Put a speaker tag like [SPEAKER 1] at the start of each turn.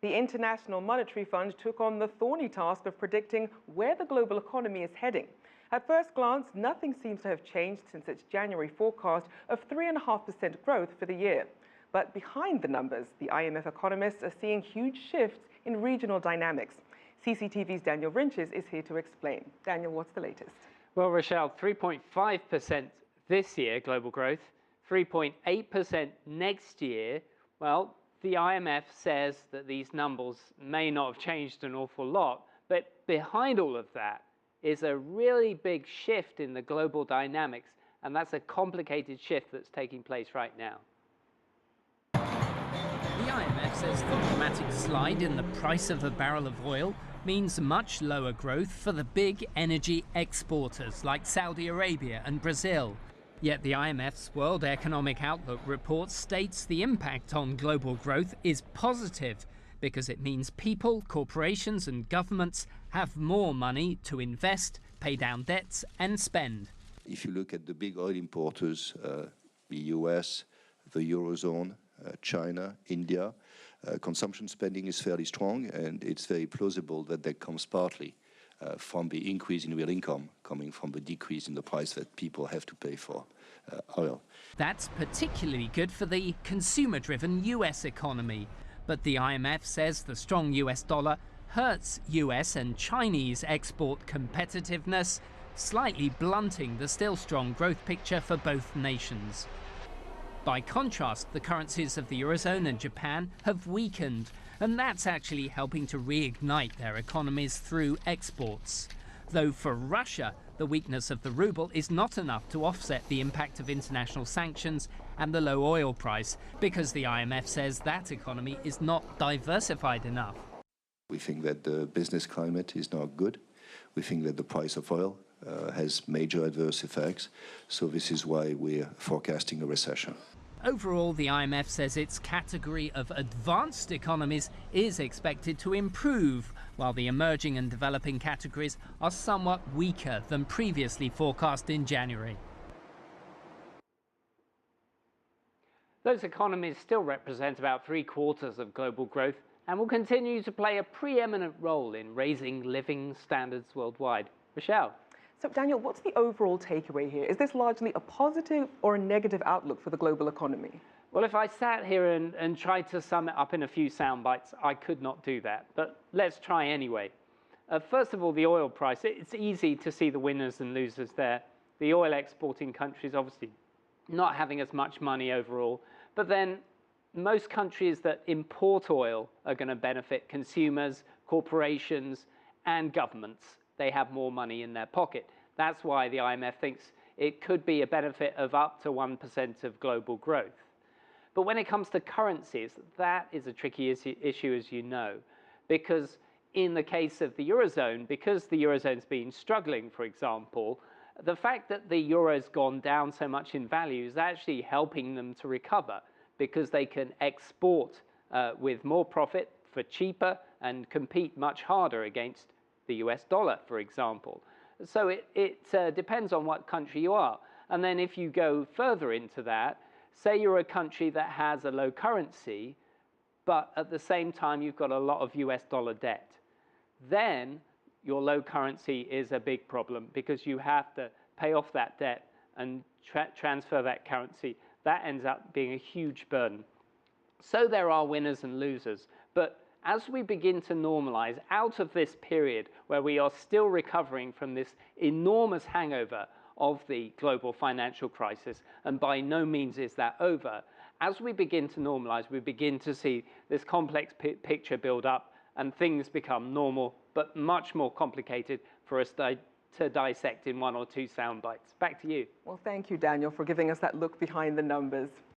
[SPEAKER 1] The International Monetary Fund took on the thorny task of predicting where the global economy is heading. At first glance, nothing seems to have changed since its January forecast of 3.5% growth for the year. But behind the numbers, the IMF economists are seeing huge shifts in regional dynamics. CCTV's Daniel Ryntjes is here to explain. Daniel, what's the latest?
[SPEAKER 2] Well, Rochelle, 3.5% this year, global growth, 3.8% next year. Well, the IMF says that these numbers may not have changed an awful lot, but behind all of that is a really big shift in the global dynamics, and that's a complicated shift that's taking place right now.
[SPEAKER 3] The IMF says the dramatic slide in the price of a barrel of oil means much lower growth for the big energy exporters like Saudi Arabia and Brazil. Yet the IMF's World Economic Outlook report states the impact on global growth is positive because it means people, corporations and governments have more money to invest, pay down debts and spend.
[SPEAKER 4] If you look at the big oil importers, the US, the Eurozone, China, India, consumption spending is fairly strong, and it's very plausible that that comes partly from the increase in real income coming from the decrease in the price that people have to pay for oil.
[SPEAKER 3] That's particularly good for the consumer-driven US economy. But the IMF says the strong US dollar hurts US and Chinese export competitiveness, slightly blunting the still strong growth picture for both nations. By contrast, the currencies of the Eurozone and Japan have weakened, and that's actually helping to reignite their economies through exports. Though for Russia, the weakness of the ruble is not enough to offset the impact of international sanctions and the low oil price, because the IMF says that economy is not diversified enough.
[SPEAKER 4] We think that the business climate is not good. We think that the price of oil has major adverse effects, so this is why we're forecasting a recession.
[SPEAKER 3] Overall, the IMF says its category of advanced economies is expected to improve, while the emerging and developing categories are somewhat weaker than previously forecast in January.
[SPEAKER 2] Those economies still represent about 3/4 of global growth and will continue to play a preeminent role in raising living standards worldwide. Rochelle?
[SPEAKER 1] So, Daniel, what's the overall takeaway here? Is this largely a positive or a negative outlook for the global economy?
[SPEAKER 2] Well, if I sat here and tried to sum it up in a few sound bites, I could not do that. But let's try anyway. First of all, the oil price. It's easy to see the winners and losers there. The oil exporting countries obviously not having as much money overall. But then most countries that import oil are going to benefit: consumers, corporations, and governments. They have more money in their pocket. That's why the IMF thinks it could be a benefit of up to 1% of global growth. But when it comes to currencies, that is a tricky issue, as you know, because in the case of the Eurozone, because the Eurozone's been struggling, for example, the fact that the Euro's gone down so much in value is actually helping them to recover, because they can export with more profit for cheaper and compete much harder against the US dollar, for example. So it depends on what country you are. And then if you go further into that, say you're a country that has a low currency, but at the same time you've got a lot of US dollar debt, then your low currency is a big problem, because you have to pay off that debt and transfer that currency. That ends up being a huge burden. So there are winners and losers, but as we begin to normalize out of this period where we are still recovering from this enormous hangover of the global financial crisis, and by no means is that over, as we begin to normalize, we begin to see this complex picture build up and things become normal, but much more complicated for us to dissect in one or two sound bites. Back to you.
[SPEAKER 1] Well, thank you, Daniel, for giving us that look behind the numbers.